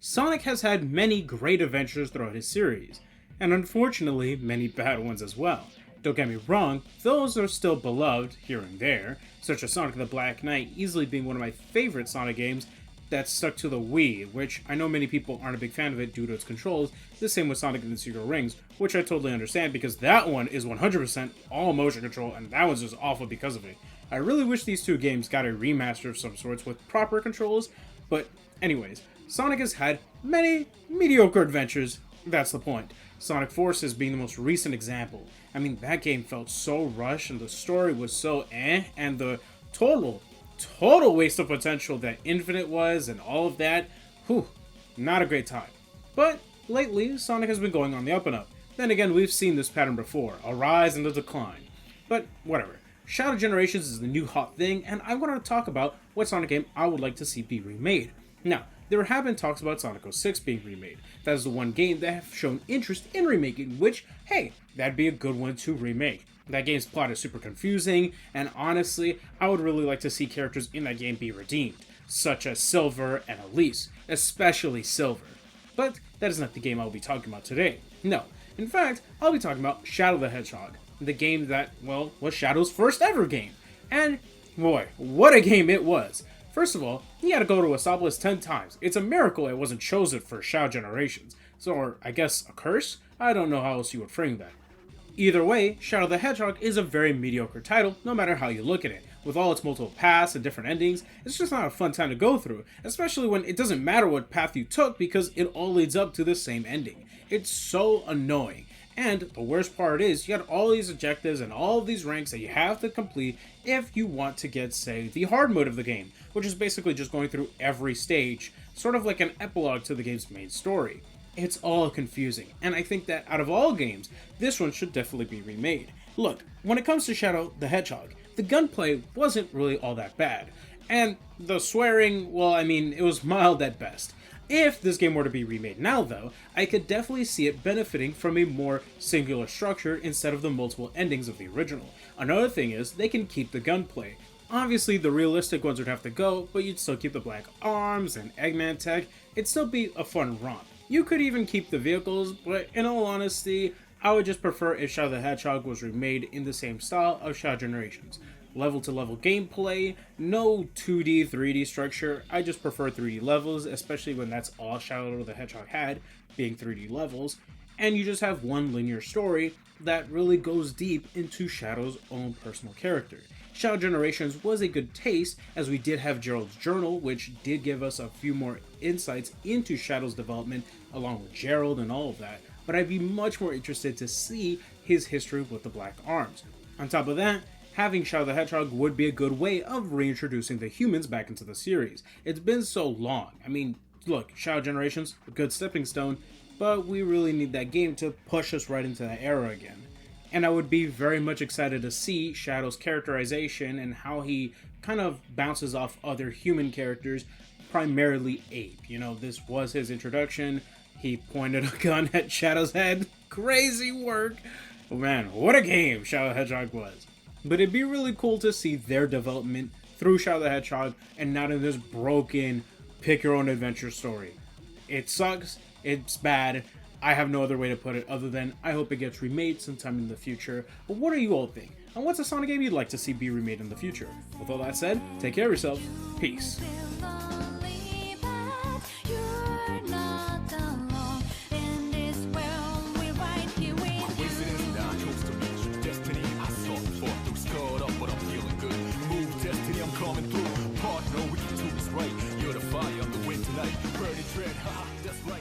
Sonic has had many great adventures throughout his series, and unfortunately, many bad ones as well. Don't get me wrong, those are still beloved here and there, such as Sonic the Black Knight easily being one of my favorite Sonic games that stuck to the Wii, which I know many people aren't a big fan of it due to its controls. The same with Sonic and the Secret Rings, which I totally understand because that one is 100% all motion control and that one's just awful because of it. I really wish these two games got a remaster of some sorts with proper controls, but anyways, Sonic has had many mediocre adventures, that's the point. Sonic Forces being the most recent example. I mean, that game felt so rushed and the story was so and the total waste of potential that Infinite was and all of that, not a great time. But lately, Sonic has been going on the up and up. Then again, we've seen this pattern before, a rise and a decline. But whatever. Shadow Generations is the new hot thing, and I want to talk about what Sonic game I would like to see be remade. Now, there have been talks about Sonic 06 being remade. That is the one game that have shown interest in remaking, which, hey, that'd be a good one to remake. That game's plot is super confusing, and honestly, I would really like to see characters in that game be redeemed, such as Silver and Elise, especially Silver. But that is not the game I'll be talking about today. No, in fact, I'll be talking about Shadow the Hedgehog, the game that, well, was Shadow's first ever game. And, boy, what a game it was. First of all, he had to go to a SABZ 10 times. It's a miracle it wasn't chosen for Shadow Generations. So, or I guess a curse? I don't know how else you would frame that. Either way, Shadow the Hedgehog is a very mediocre title, no matter how you look at it. With all its multiple paths and different endings, it's just not a fun time to go through, especially when it doesn't matter what path you took because it all leads up to the same ending. It's so annoying. And the worst part is, you got all these objectives and all of these ranks that you have to complete if you want to get, say, the hard mode of the game, which is basically just going through every stage, sort of like an epilogue to the game's main story. It's all confusing, and I think that out of all games, this one should definitely be remade. Look, when it comes to Shadow the Hedgehog, the gunplay wasn't really all that bad, and the swearing, well, I mean, it was mild at best. If this game were to be remade now, though, I could definitely see it benefiting from a more singular structure instead of the multiple endings of the original. Another thing is, they can keep the gunplay. Obviously, the realistic ones would have to go, but you'd still keep the black arms and Eggman tech. It'd still be a fun romp. You could even keep the vehicles, but in all honesty, I would just prefer if Shadow the Hedgehog was remade in the same style of Shadow Generations. Level-to-level gameplay, no 2D, 3D structure. I just prefer 3D levels, especially when that's all Shadow the Hedgehog had, being 3D levels. And you just have one linear story that really goes deep into Shadow's own personal character. Shadow Generations was a good taste, as we did have Gerald's Journal, which did give us a few more insights into Shadow's development, along with Gerald and all of that, but I'd be much more interested to see his history with the Black Arms. On top of that, having Shadow the Hedgehog would be a good way of reintroducing the humans back into the series. It's been so long. I mean, look, Shadow Generations, a good stepping stone, but we really need that game to push us right into that era again. And I would be very much excited to see Shadow's characterization and how he kind of bounces off other human characters, primarily Ape. You know, this was his introduction. He pointed a gun at Shadow's head. Crazy work. Oh man, what a game Shadow the Hedgehog was. But it'd be really cool to see their development through Shadow the Hedgehog and not in this broken, pick-your-own-adventure story. It sucks. It's bad. I have no other way to put it other than I hope it gets remade sometime in the future. But what do you all think? And what's a Sonic game you'd like to see be remade in the future? With all that said, take care of yourself. Peace. Coming through, partner, we can do this right. You're the fire, I'm the wind tonight. Burning dread, haha, that's right.